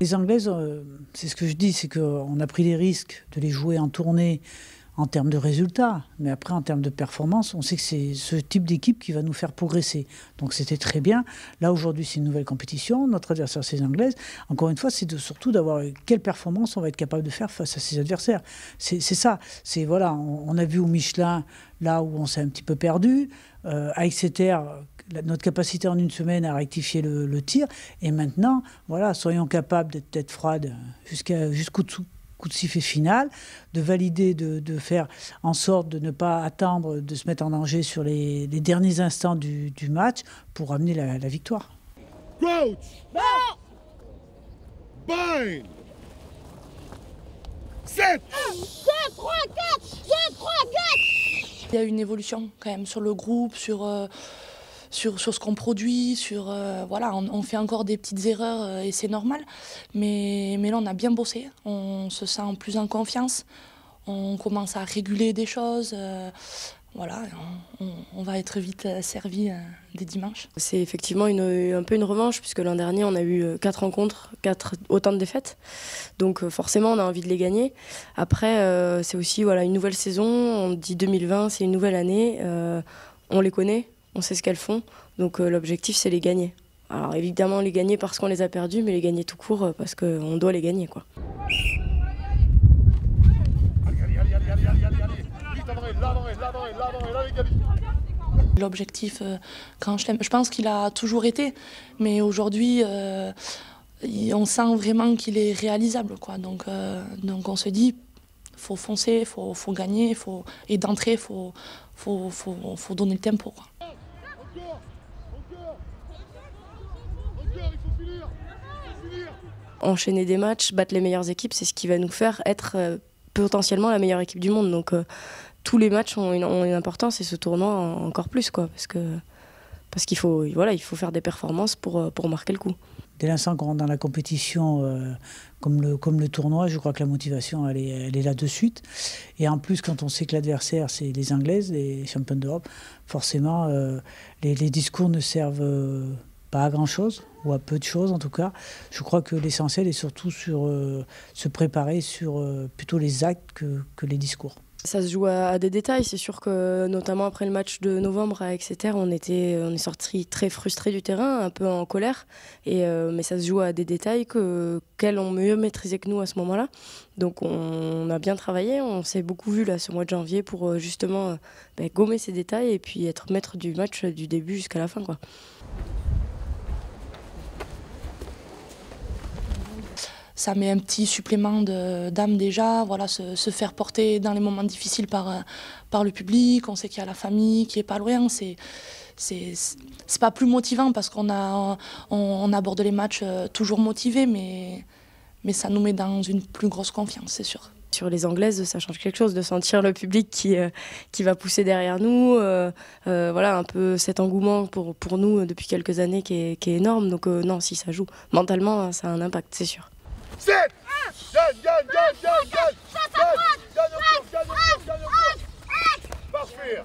Les Anglaises, c'est ce que je dis, c'est qu'on a pris les risques de les jouer en tournée en termes de résultats, mais après en termes de performance, on sait que c'est ce type d'équipe qui va nous faire progresser. Donc c'était très bien. Là aujourd'hui c'est une nouvelle compétition, notre adversaire c'est les Anglaises. Encore une fois, c'est surtout d'avoir quelle performance on va être capable de faire face à ses adversaires. C'est ça. C'est voilà, on a vu au Michelin là où on s'est un petit peu perdu, à Exeter. Notre capacité en une semaine à rectifier le tir. Et maintenant, voilà, soyons capables d'être tête froide jusqu'au coup de sifflet final, de valider, de faire en sorte de ne pas attendre, de se mettre en danger sur les derniers instants du match pour amener la victoire. Crouch! No! Bind! Set! 2, 3, 4! 2, 3, 4! Il y a une évolution quand même sur le groupe, sur ce qu'on produit, voilà, on fait encore des petites erreurs et c'est normal. Mais là, on a bien bossé, on se sent plus en confiance, on commence à réguler des choses. Voilà, on va être vite servi dès dimanche. C'est effectivement un peu une revanche, puisque l'an dernier, on a eu 4 rencontres, autant de défaites. Donc forcément, on a envie de les gagner. Après, c'est aussi voilà, une nouvelle saison. On dit 2020, c'est une nouvelle année. On les connaît, on sait ce qu'elles font. Donc l'objectif, c'est les gagner. Alors évidemment, les gagner parce qu'on les a perdus, mais les gagner tout court parce qu'on doit les gagner, quoi. L'objectif Grand Chelem, je pense qu'il a toujours été, mais aujourd'hui, on sent vraiment qu'il est réalisable, quoi. Donc on se dit, faut foncer, faut gagner, et d'entrée, faut donner le tempo, quoi. Enchaîner des matchs, battre les meilleures équipes, c'est ce qui va nous faire être potentiellement la meilleure équipe du monde. Donc tous les matchs ont une importance et ce tournoi encore plus, quoi, parce qu'il faut, voilà, il faut faire des performances pour marquer le coup. Dès l'instant qu'on rentre dans la compétition, comme le tournoi, je crois que la motivation elle est là de suite. Et en plus, quand on sait que l'adversaire c'est les Anglaises, les championnes d'Europe, forcément les discours ne servent pas à grand-chose, ou à peu de choses en tout cas. Je crois que l'essentiel est surtout sur se préparer sur plutôt les actes que les discours. Ça se joue à des détails, c'est sûr que notamment après le match de novembre à Exeter, on est sorti très frustré du terrain, un peu en colère, mais ça se joue à des détails qu'elles ont mieux maîtrisé que nous à ce moment-là. Donc on a bien travaillé, on s'est beaucoup vu là ce mois de janvier pour justement gommer ces détails et puis être maître du match du début jusqu'à la fin, quoi. Ça met un petit supplément d'âme déjà, voilà, se faire porter dans les moments difficiles par le public. On sait qu'il y a la famille qui est pas loin. C'est pas plus motivant parce qu'on aborde les matchs toujours motivés, mais ça nous met dans une plus grosse confiance, c'est sûr. Sur les Anglaises, ça change quelque chose de sentir le public qui va pousser derrière nous. Voilà, un peu cet engouement pour nous depuis quelques années qui est énorme. Donc non, si ça joue, mentalement, ça a un impact, c'est sûr. Set! Gagne! Parfait!